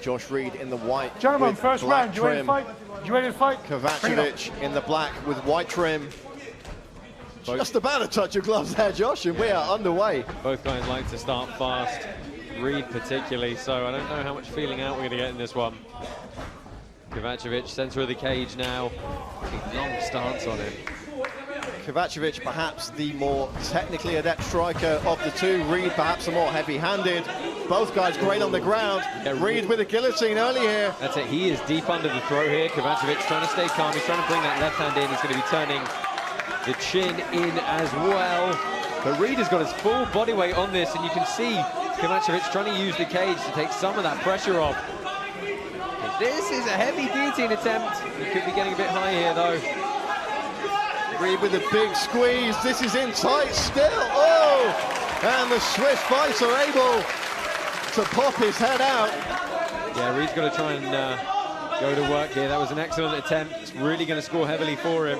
Josh Reed in the white. Gentlemen, first round, you ready to fight? You ready to fight? Kovacevic in the black with white trim. Just about a touch of gloves there, Josh, and we are underway. Both guys like to start fast, Reed particularly, so I don't know how much feeling out we're going to get in this one. Kovacevic, center of the cage now. Big long stance on him. Kovacevic perhaps the more technically adept striker of the two. Reed perhaps the more heavy-handed. Both guys great on the ground. Yeah, Reed with a guillotine early here. That's it, he is deep under the throat here. Kovacevic trying to stay calm. He's trying to bring that left hand in. He's going to be turning the chin in as well. But Reed has got his full body weight on this, and you can see Kovacevic trying to use the cage to take some of that pressure off. But this is a heavy guillotine attempt. He could be getting a bit high here, though. Reed with a big squeeze. This is in tight still. Oh! And the Swiss fighter able to pop his head out. Yeah, Reed's got to try and go to work here. That was an excellent attempt. It's really going to score heavily for him.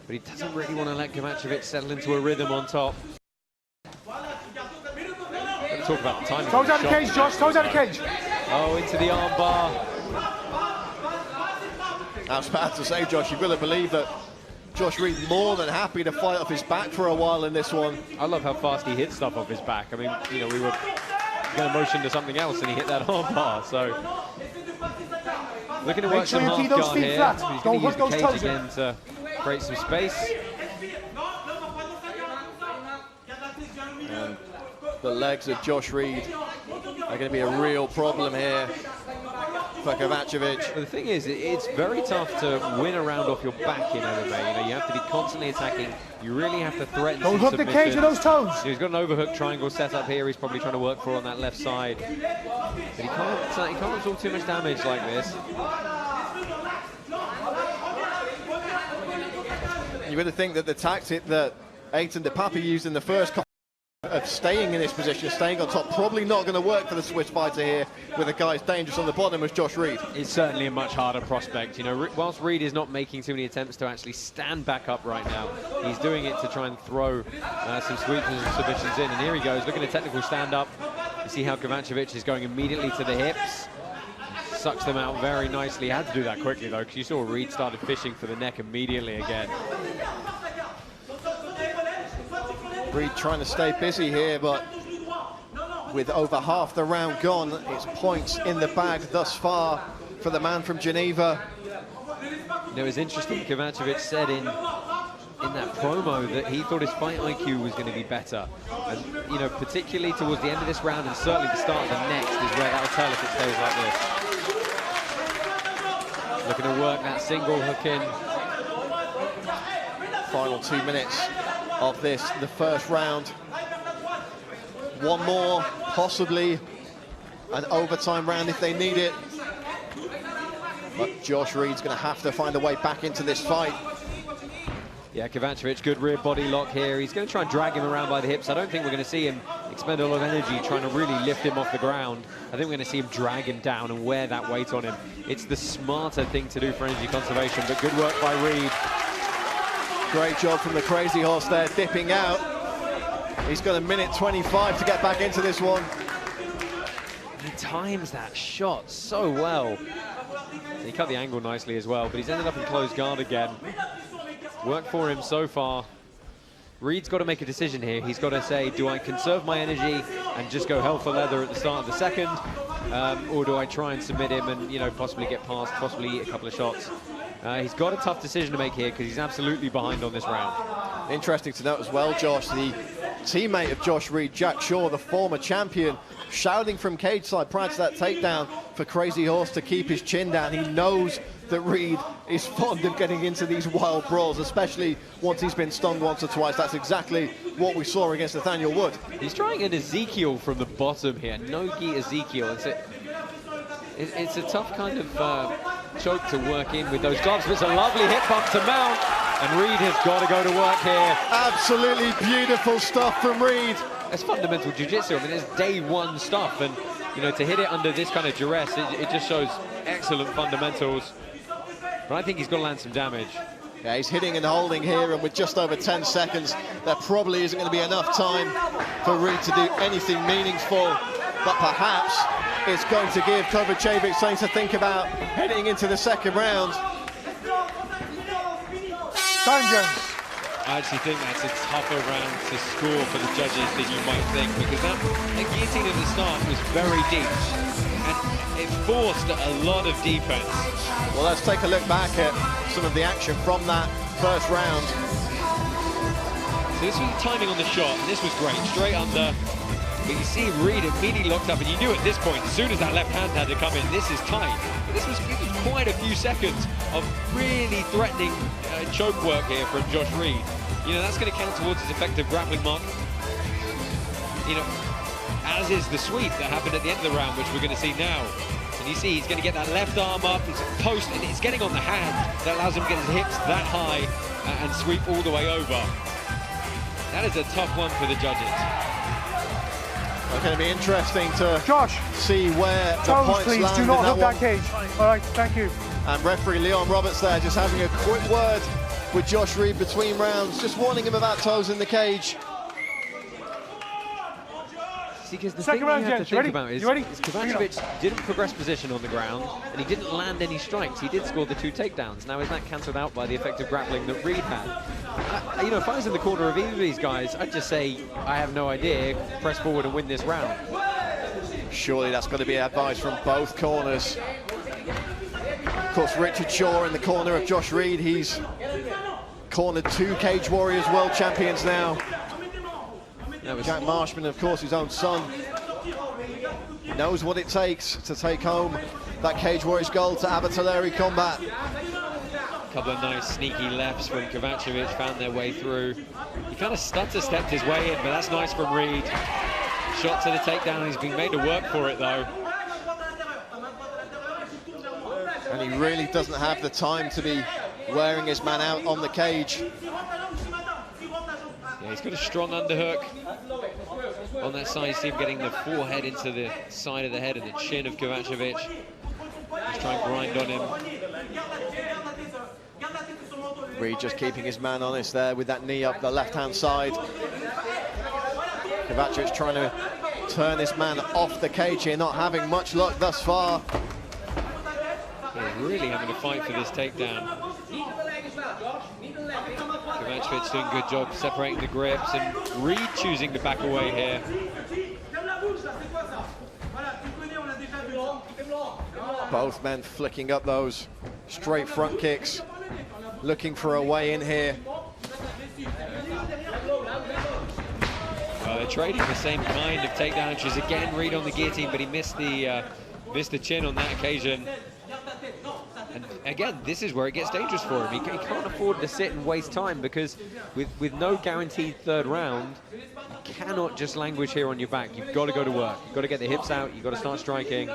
But he doesn't really want to let Kovacevic settle into a rhythm on top. Let's talk about the timing. Toes out of the cage, Josh. Toes out of the cage. Oh, into the arm bar. I was about to say, Josh, you've got to believe that Josh Reed more than happy to fight off his back for a while in this one. I love how fast he hits stuff off his back. I mean, you know, we were going to motion to something else and he hit that arm bar, so looking to work some half guard here. He's going to use the cage again to create some space. And the legs of Josh Reed are going to be a real problem here for Kovacevic. But the thing is, it's very tough to win a round off your back in MMA. You know, you have to be constantly attacking. You really have to threaten some submission. Don't hook the cage with those toes. He's got an overhook triangle set up here. He's probably trying to work for on that left side. But he can't absorb too much damage like this. You would think that the tactic that Eitan Depapi used in the first of staying in this position, staying on top, probably not going to work for the Swiss fighter here with a guy dangerous on the bottom as Josh Reed. It's certainly a much harder prospect. You know, whilst Reed is not making too many attempts to actually stand back up right now, he's doing it to try and throw some sweeps and submissions in. And here he goes, looking at technical stand-up. You see how Kovacevic is going immediately to the hips. Sucks them out very nicely. Had to do that quickly, though, because you saw Reed started fishing for the neck immediately again. Reed trying to stay busy here, but with over half the round gone, it's points in the bag thus far for the man from Geneva. You know, it was interesting, Kovacevic said in that promo that he thought his fight IQ was going to be better. And, you know, particularly towards the end of this round and certainly the start of the next is where that'll tell if it stays like this. Looking to work that single hook in. Final 2 minutes of this, the first round. One more, possibly an overtime round if they need it. But Josh Reed's going to have to find a way back into this fight. Yeah, Kovacevic, good rear body lock here. He's going to try and drag him around by the hips. I don't think we're going to see him expend a lot of energy trying to really lift him off the ground. I think we're going to see him drag him down and wear that weight on him. It's the smarter thing to do for energy conservation, but good work by Reed. Great job from the Crazy Horse there, dipping out. He's got a minute 25 to get back into this one. He times that shot so well. He cut the angle nicely as well, but he's ended up in closed guard again. Worked for him so far. Reed's got to make a decision here. He's got to say, do I conserve my energy and just go hell for leather at the start of the second? Or do I try and submit him and, you know, possibly get past, possibly eat a couple of shots? He's got a tough decision to make here because he's absolutely behind on this round. Interesting to note as well, Josh, the teammate of Josh Reed, Jack Shaw, the former champion, shouting from cage side prior to that takedown for Crazy Horse to keep his chin down. He knows that Reed is fond of getting into these wild brawls, especially once he's been stung once or twice. That's exactly what we saw against Nathaniel Wood. He's trying an Ezekiel from the bottom here, no-gi Ezekiel. It's a tough kind of choke to work in with those gloves, but it's a lovely hip bump to mount, and Reed has got to go to work here. Absolutely beautiful stuff from Reed. It's fundamental jiu-jitsu. I mean, it's day one stuff, and, you know, to hit it under this kind of duress, it just shows excellent fundamentals. But I think he's got to land some damage. Yeah, he's hitting and holding here, and with just over 10 seconds, there probably isn't going to be enough time for Reed to do anything meaningful. But perhaps it's going to give Kovacevic something to think about heading into the second round. Time, Jones. I actually think that's a tougher round to score for the judges than you might think, because that guillotine at the start was very deep, and it forced a lot of defense. Well, let's take a look back at some of the action from that first round. So this was the timing on the shot, and this was great, straight under. But you see Reed immediately locked up, and you knew at this point, as soon as that left hand had to come in, this is tight. But this was quite a few seconds of really threatening choke work here from Josh Reed. You know, that's going to count towards his effective grappling mark. You know, as is the sweep that happened at the end of the round, which we're going to see now. And you see he's going to get that left arm up, his post, and it's getting on the hand that allows him to get his hips that high and sweep all the way over. That is a tough one for the judges. It's going to be interesting to Josh, see where the toes, points please. land Do not in hook that that cage. All right, thank you. And referee Leon Roberts there just having a quick word with Josh Reed between rounds, just warning him about toes in the cage. See, because the Second thing round, you have to James, think about is Kovacevic didn't progress position on the ground, and he didn't land any strikes. He did score the 2 takedowns. Now, is that cancelled out by the effective grappling that Reed had? You know, if I was in the corner of either of these guys, I'd just say, I have no idea, press forward and win this round. Surely that's going to be advice from both corners. Of course, Richard Shaw in the corner of Josh Reed. He's cornered 2 Cage Warriors world champions now. Jack Marshman, of course, his own son, knows what it takes to take home that Cage Warriors gold to Abbottolari combat. A couple of nice sneaky lefts from Kovacevic, found their way through. He kind of stutter-stepped his way in, but that's nice from Reed. Shot to the takedown, he's been made to work for it though. And he really doesn't have the time to be wearing his man out on the cage. Yeah, he's got a strong underhook on that side. You see him getting the forehead into the side of the head and the chin of Kovacevic. He's trying to grind on him. Reed just keeping his man honest there with that knee up the left-hand side. Kovacevic trying to turn his man off the cage here, not having much luck thus far. He's really having to fight for this takedown. Kovacevic doing a good job separating the grips, and Reed choosing to back away here. Both men flicking up those straight front kicks, looking for a way in here. Well, they're trading the same kind of takedown, which is again Reed on the guillotine, but he missed the chin on that occasion. And again, this is where it gets dangerous for him. He can't afford to sit and waste time, because with no guaranteed third round, you cannot just languish here on your back. You've got to go to work. You've got to get the hips out. You've got to start striking.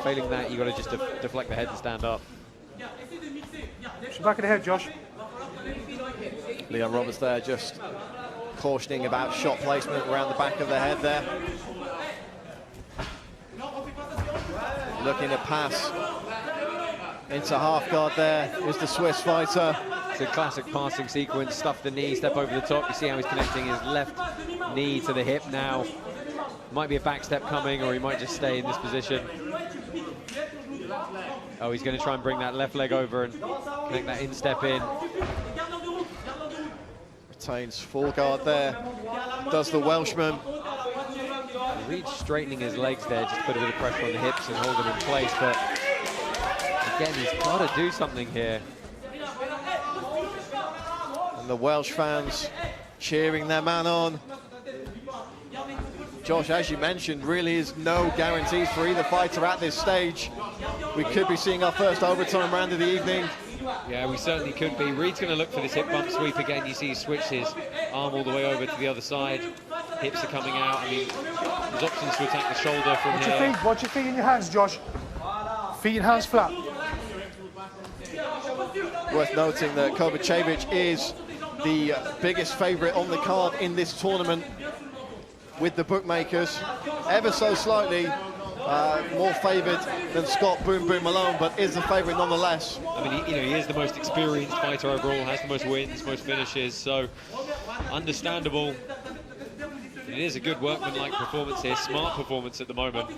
Failing that, you've got to just deflect the head and stand up. So back of the head, Josh. Leon Roberts there just cautioning about shot placement around the back of the head there. Looking to pass into half guard there is the Swiss fighter. It's a classic passing sequence. Stuff the knee, step over the top. You see how he's connecting his left knee to the hip now. Might be a back step coming, or he might just stay in this position. Oh, he's going to try and bring that left leg over and connect that instep in. Retains full guard there. Does the Welshman. Reed straightening his legs there, just put a bit of pressure on the hips and hold them in place, but again, he's got to do something here. And the Welsh fans cheering their man on. Josh, as you mentioned, really is no guarantees for either fighter at this stage. We could be seeing our first overtime round of the evening. Yeah, we certainly could be. Reed's going to look for this hip bump sweep again. You see he switched his arm all the way over to the other side. Hips are coming out. I mean, there's options to attack the shoulder from here. Watch your feet in your hands, Josh. Feet and hands flat. Worth noting that Kovacevic is the biggest favourite on the card in this tournament with the bookmakers. Ever so slightly more favoured than Scott Boom Boom Malone, but is the favourite nonetheless. I mean, he is the most experienced fighter overall, has the most wins, most finishes, so understandable. It is a good workmanlike performance here, smart performance at the moment.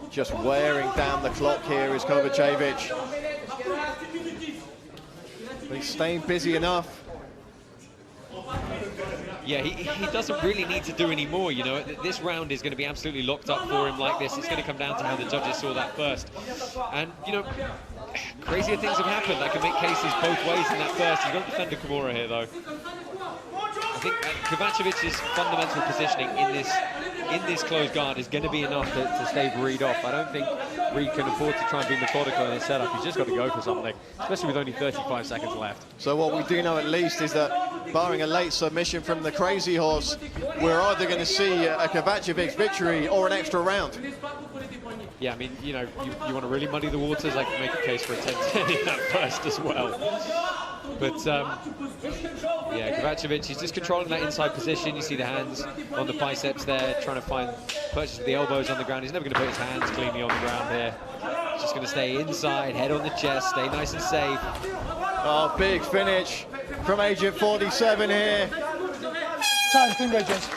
Just wearing down the clock here is Kovacevic. He's staying busy enough. Yeah, he doesn't really need to do any more, you know. This round is going to be absolutely locked up for him like this. It's going to come down to how the judges saw that first. And, you know, crazier things have happened. I can make cases both ways in that first. You've got to defend the Kimura here, though. I think Kovacevic's fundamental positioning in this closed guard is going to be enough to stave Reed off. I don't think Reed can afford to try and be methodical in his setup. He's just got to go for something, especially with only 35 seconds left. So what we do know at least is that, barring a late submission from the Crazy Horse, we're either going to see a Kovacevic victory or an extra round. Yeah, I mean, you know, you want to really muddy the waters, I can make a case for a 10-10 in that first as well. But, yeah, Kovacevic, he's just controlling that inside position. You see the hands on the biceps there, trying to find purchase with the elbows on the ground. He's never going to put his hands cleanly on the ground here. He's just going to stay inside, head on the chest, stay nice and safe. Oh, big finish from Agent 47 here. Time, team judges.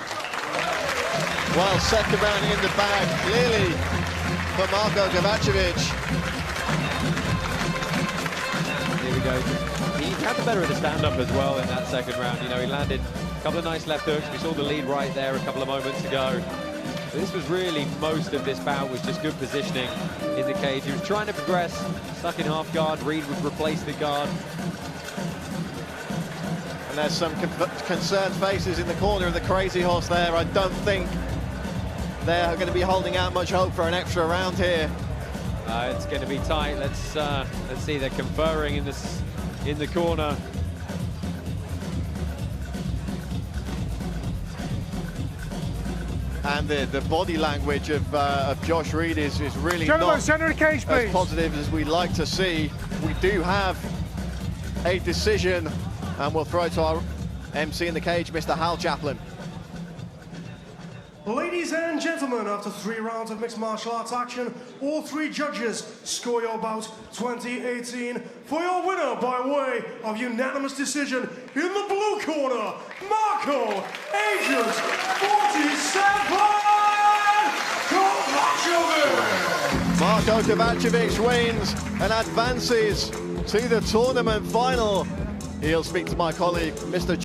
Well, second round in the bag, clearly, for Marko Kovacevic. Here we go. He had the better of the stand-up as well in that second round. You know, he landed a couple of nice left hooks. We saw the lead right there a couple of moments ago. But this was really most of this bout was just good positioning in the cage. He was trying to progress, stuck in half guard. Reed would replace the guard. And there's some concerned faces in the corner of the Crazy Horse there. I don't think they're going to be holding out much hope for an extra round here. It's going to be tight. Let's see. They're conferring in the corner. And the body language of Josh Reed is really not Center of the cage, please. as positive as we'd like to see. We do have a decision, and we'll throw it to our MC in the cage, Mr. Hal Chaplin. Ladies and gentlemen, after 3 rounds of mixed martial arts action, all 3 judges score your bout 2018 for your winner by way of unanimous decision in the blue corner, Marko Agent 47 Kovacevic! Marko Kovacevic wins and advances to the tournament final. He'll speak to my colleague, Mr.